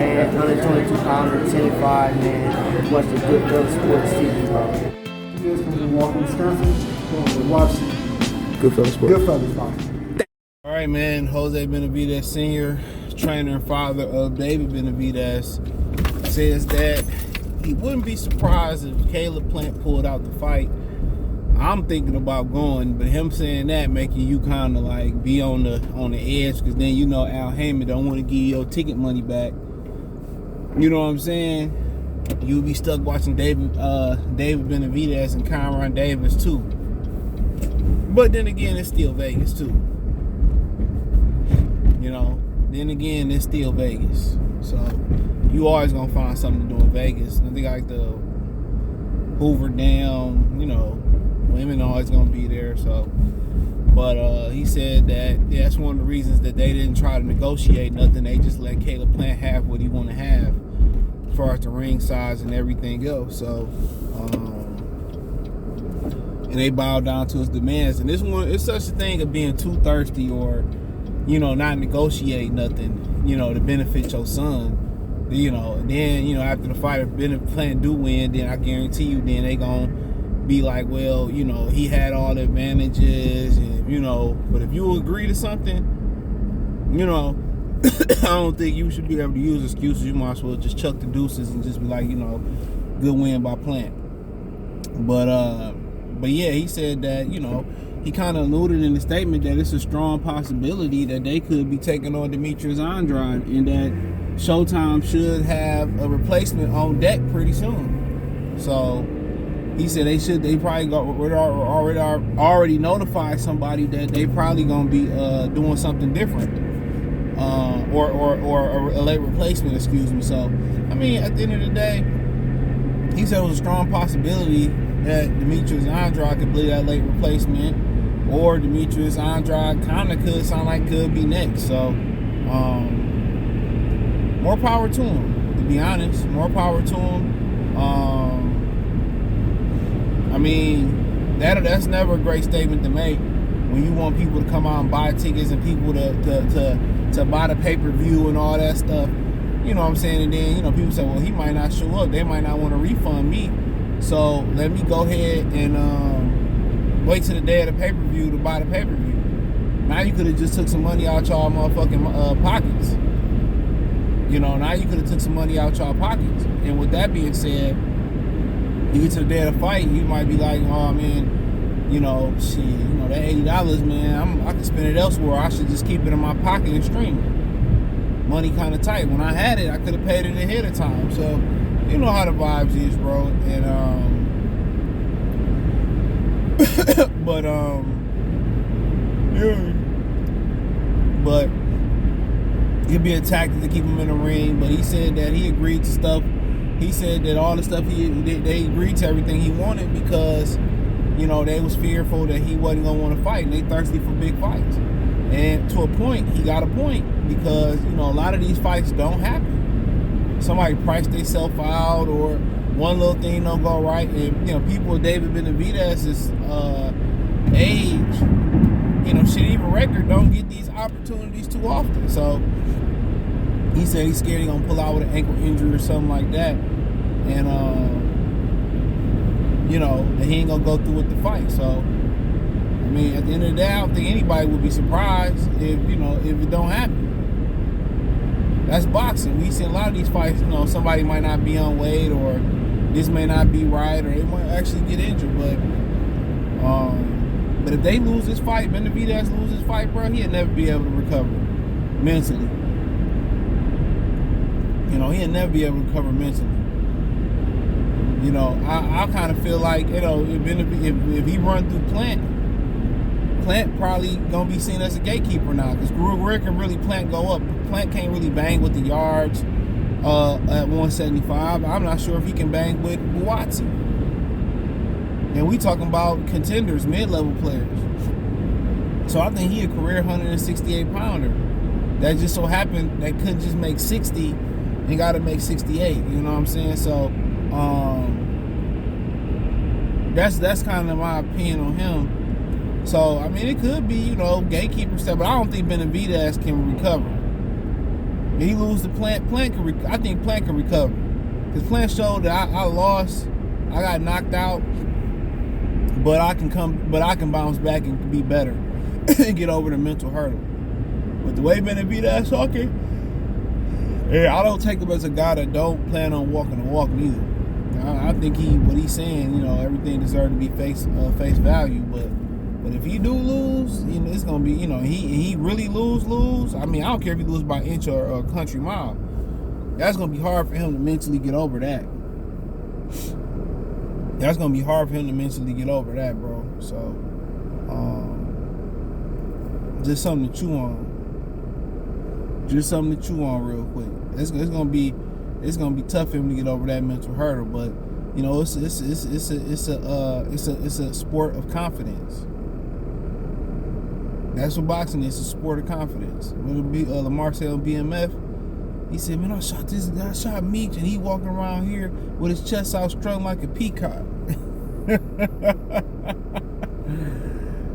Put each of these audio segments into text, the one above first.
man. 122 pounder, 10-5, man. Watch the Goodfellas Sports TV, bro. You guys come from Walker, Wisconsin. Watch Goodfellas Sports. Goodfellas boxing. All right, man. Jose Benavidez Sr., trainer and father of David Benavidez, says that he wouldn't be surprised if Caleb Plant pulled out the fight. I'm thinking about going, but him saying that making you kind of like be on the edge, because then you know Al Heyman don't want to give you your ticket money back. You know what I'm saying? You'll be stuck watching David Benavidez and Cameron Davis too. But then again, it's still Vegas too. You know, then again, it's still Vegas. So you always gonna find something to do in Vegas. And they got the Hoover Dam, you know, women always gonna be there. So, but he said that that's one of the reasons that they didn't try to negotiate nothing. They just let Caleb Plant have what he want to have, as far as the ring size and everything else. So, and they bowed down to his demands. And this one, it's such a thing of being too thirsty or, you know, not negotiate nothing, you know, to benefit your son. You know, then, you know, after the fight, if Plant do win, then I guarantee you, then they gonna be like, well, you know, he had all the advantages, and, you know, but if you agree to something, you know, I don't think you should be able to use excuses. You might as well just chuck the deuces and just be like, you know, good win by Plant. But yeah, he said that, you know, he kind of alluded in the statement that it's a strong possibility that they could be taking on Demetrius Andrade, and that Showtime should have a replacement on deck pretty soon. So he said they probably already notified somebody that they probably gonna be doing something different, or a late replacement, excuse me. So I mean, at the end of the day, he said it was a strong possibility that Demetrius Andrade could be that late replacement, or Demetrius Andrade kind of could be next. So more power to him, to be honest. More power to him. I mean, that's never a great statement to make when you want people to come out and buy tickets and people to buy the pay-per-view and all that stuff. You know what I'm saying? And then, you know, people say, well, he might not show up. They might not want to refund me. So let me go ahead and wait till the day of the pay-per-view to buy the pay-per-view. Now you could have just took some money out y'all motherfucking pockets. You know, now you could have took some money out y'all pockets. And with that being said, you get to the day of the fight, you might be like, oh man, you know, shit, you know, that $80, man, I can spend it elsewhere. I should just keep it in my pocket and stream it. Money kind of tight. When I had it, I could have paid it ahead of time. So, you know how the vibes is, bro. And but it'd be a tactic to keep him in the ring. But he said that he agreed to stuff. He said that all the stuff they agreed to everything he wanted, because, you know, they was fearful that he wasn't gonna want to fight, and they thirsty for big fights. And to a point, he got a point, because, you know, a lot of these fights don't happen. Somebody priced themselves out, or one little thing don't go right, and, you know, people with David Benavidez's age, you know, shit, even record, don't get these opportunities too often. So he said he's scared he's gonna pull out with an ankle injury or something like that, and you know, that he ain't gonna go through with the fight. So I mean, at the end of the day, I don't think anybody would be surprised if, you know, if it don't happen. That's boxing. We see a lot of these fights, you know, somebody might not be on weight, or this may not be right, or they might actually get injured. But if they lose this fight, Benavidez loses this fight, bro, he'll never be able to recover mentally. You know, he'll never be able to recover mentally. You know, I kind of feel like, you know, if he run through Plant probably gonna be seen as a gatekeeper now, because where can really Plant go up? Plant can't really bang with the yards at 175. I'm not sure if he can bang with Buatsi. And we talking about contenders, mid-level players. So I think he a career 168 pounder. That just so happened that couldn't just make 60 and got to make 68. You know what I'm saying? So that's kind of my opinion on him. So I mean, it could be, you know, gatekeeper stuff, but I don't think Benavidez can recover. And he lose to Plant. I think Plant can recover. Because Plant showed that I lost. I got knocked out. But I can bounce back and be better and get over the mental hurdle. But the way Benavidez talking, yeah, I don't take him as a guy that don't plan on walking the walk either. I think what he's saying, everything deserves to be face value. But if he do lose, it's gonna be, he really lose. I mean, I don't care if he lose by inch or a country mile. That's gonna be hard for him to mentally get over that. That's gonna be hard for him to mentally get over that, bro. So, just something to chew on. Just something to chew on real quick. It's gonna be tough for him to get over that mental hurdle, but it's a sport of confidence. That's what boxing is, a sport of confidence. When it be Lamar said on BMF, he said, "Man, I shot Meech, and he walking around here with his chest out strung like a peacock."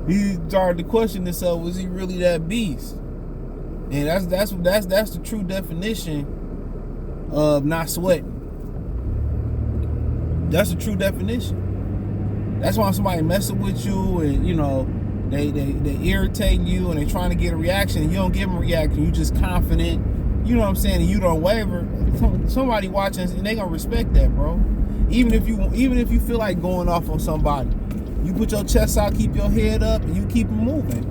He started to question himself: was he really that beast? And that's the true definition of not sweating. That's the true definition. That's why somebody messing with you and they irritating you and they trying to get a reaction and you don't give them a reaction. You just confident. You know what I'm saying? And you don't waver. Somebody watching and they gonna respect that, bro. Even if you feel like going off on somebody, you put your chest out, keep your head up, and you keep it moving.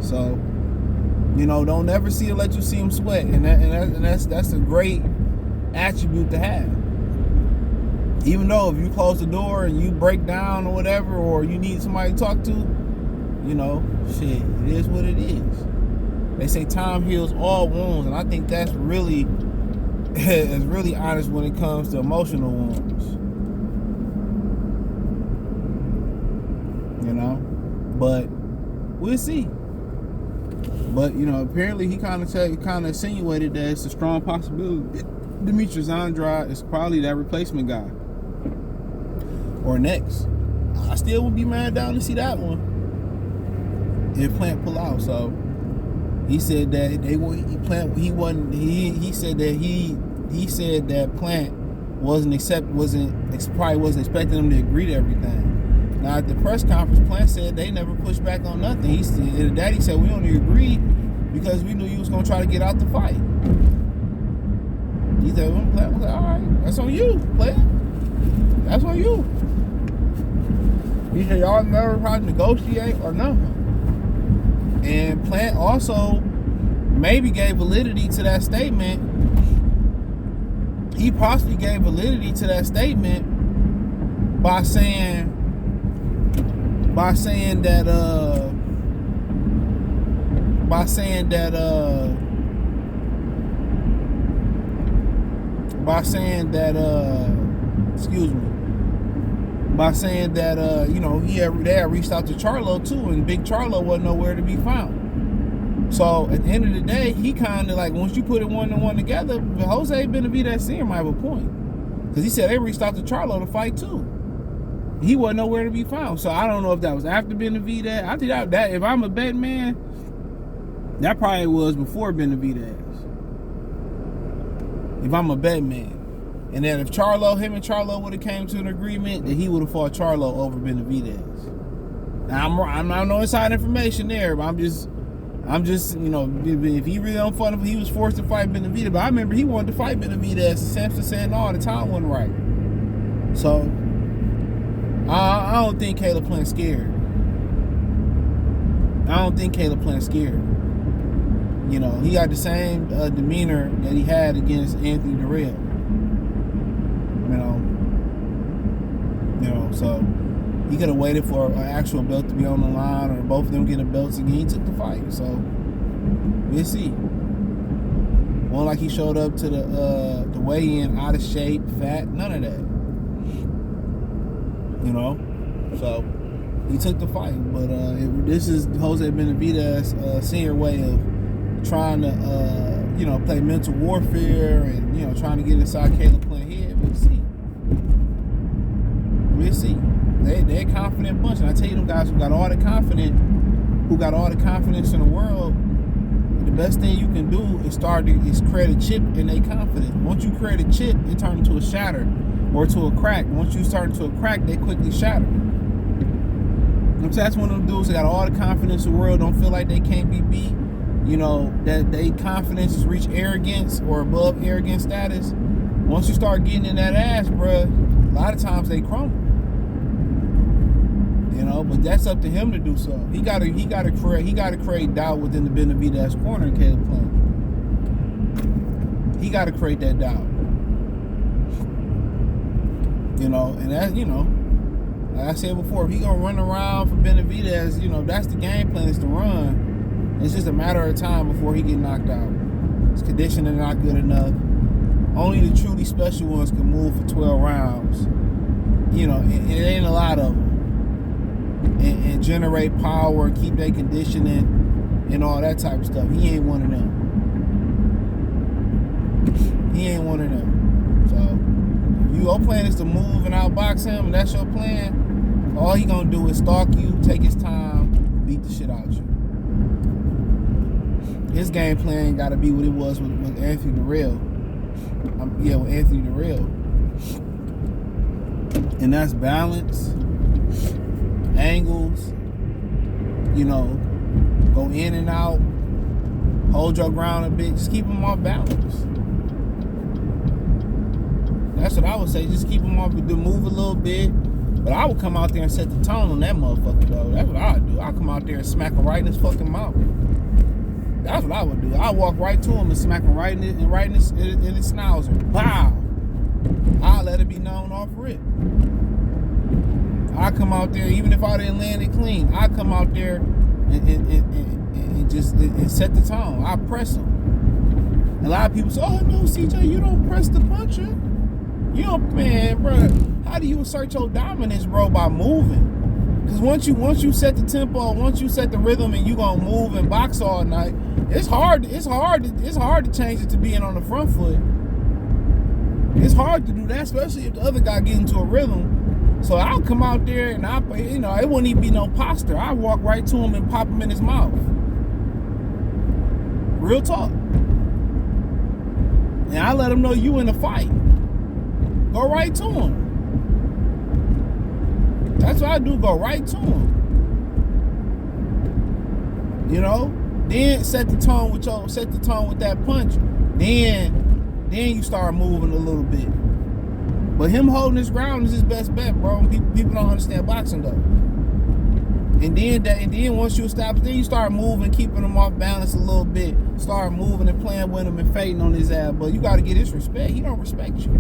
So, don't ever let you see him sweat, and that's a great attribute to have. Even though if you close the door and you break down or whatever, or you need somebody to talk to, shit, it is what it is. They say time heals all wounds, and I think that's really is really honest when it comes to emotional wounds. But we'll see. But apparently he kind of insinuated that it's a strong possibility Demetrius Andrade is probably that replacement guy or next. I still would be mad down to see that one if Plant pull out. So he said that he said that Plant probably wasn't expecting him to agree to everything. Now at the press conference, Plant said they never pushed back on nothing. He said we only agreed because we knew you was gonna try to get out the fight. He said, Plant was like, all right, that's on you, Plant. That's on you. He said y'all never tried to negotiate or nothing. And Plant also maybe gave validity to that statement. He possibly gave validity to that statement by saying that they had reached out to Charlo too, and Big Charlo wasn't nowhere to be found. So at the end of the day, he kind of like, once you put it one and one together, Jose Benavidez Sr. might have a point, because he said they reached out to Charlo to fight too. He wasn't nowhere to be found. So I don't know if that was after Benavidez. I think that if I'm a bet man, that probably was before Benavidez. If I'm a bet man. And then if him and Charlo would have came to an agreement, then he would have fought Charlo over Benavidez. Now I'm not no inside information there, but I'm just if he really don't fight him, he was forced to fight Benavidez. But I remember he wanted to fight Benavidez, and Samson said no, the time wasn't right. So I don't think Caleb Plant's scared. He got the same demeanor that he had against Anthony Durrell. So he could have waited for an actual belt to be on the line, or both of them getting belts again. He took the fight, so we'll see. One like he showed up to the weigh-in out of shape, fat, none of that. So he took the fight, but this is Jose Benavidez senior way of trying to play mental warfare and trying to get inside Caleb Plant's head. We'll see. They're a confident bunch, and I tell you, them guys who got all the confidence in the world, best thing you can do is create a chip in their confidence. Once you create a chip, it turns into a shatter or to a crack. Once you start into a crack, they quickly shatter. So that's one of them dudes that got all the confidence in the world, don't feel like they can't be beat. You know, that they confidence has reached arrogance or above arrogant status. Once you start getting in that ass, bruh, a lot of times they crumble. You know, but that's up to him to do so. He gotta create doubt within the Benavidez corner in Caleb playing. He gotta create that doubt. You know, and that, you know, like I said before, if he gonna run around for Benavidez, you know, that's the game plan, is to run. It's just a matter of time before he get knocked out. His conditioning not good enough. Only the truly special ones can move for 12 rounds. You know, and it ain't a lot of them. And generate power, keep their conditioning, and all that type of stuff. He ain't one of them. He ain't one of them. So, if your plan is to move and outbox him, and that's your plan, all he gonna do is stalk you, take his time, beat the shit out you. His game plan got to be what it was with Anthony Durrell. With Anthony Durrell. And that's balance, angles, you know, go in and out, hold your ground a bit, just keep him off balance. That's what I would say, just keep him off, move a little bit. But I would come out there and set the tone on that motherfucker, though. That's what I would do. I'd come out there and smack him right in his fucking mouth. That's what I would do. I'd walk right to him and smack him right in his schnauzer. Wow. I'll let it be known off rip. I come out there, even if I didn't land it clean, I come out there and just set the tone. I press him. A lot of people say, "Oh no, CJ, you don't press the puncher. You don't, man, bro. How do you assert your dominance, bro? By moving. Because once you set the tempo, once you set the rhythm, and you gonna move and box all night, it's hard to change it to being on the front foot. It's hard to do that, especially if the other guy get into a rhythm. So I'll come out there and it wouldn't even be no posture. I walk right to him and pop him in his mouth. Real talk. And I let him know you in a fight. Go right to him. That's what I do. Go right to him. You know. Then set the tone with that punch. Then you start moving a little bit. But him holding his ground is his best bet, bro. People don't understand boxing though. And then once you establish, then you start moving, keeping him off balance a little bit. Start moving and playing with him and fading on his ass. But you got to get his respect. He don't respect you.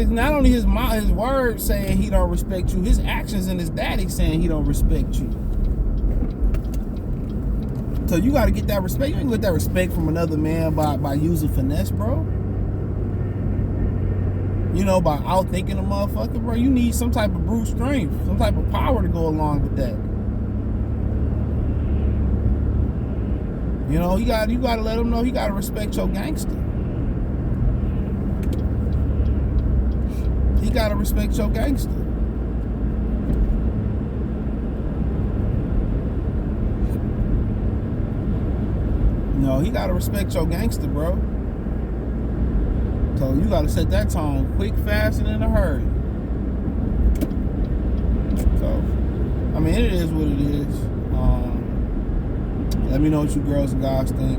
Not only his words saying he don't respect you, his actions and his daddy saying he don't respect you. So you got to get that respect. You ain't get that respect from another man by using finesse, bro. You know, by outthinking a motherfucker, bro. You need some type of brute strength, some type of power to go along with that. You know, you got to let him know he got to respect your gangster. He got to respect your gangster. No, he got to respect your gangster, bro. So you got to set that tone quick, fast, and in a hurry. So, I mean, it is what it is. Let me know what you girls and guys think.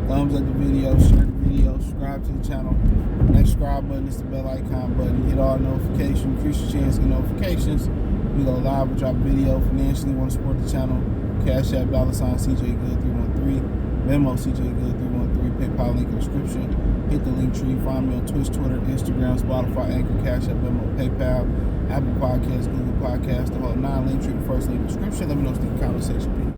Thumbs up the video, share the video, subscribe to the channel. Next subscribe button is the bell icon button. Hit all notifications, increase your chance to get notifications. We go live, we drop a video. Financially, want to support the channel. Cash App, $CJGood313. Venmo, CJGood313. PayPal link in the description. Hit the link tree. Find me on Twitch, Twitter, Instagram, Spotify, Anchor, Cash App, Venmo, PayPal, Apple Podcasts, Google Podcasts, the whole 9 link tree, the first link in the description. Let me know in the comment section.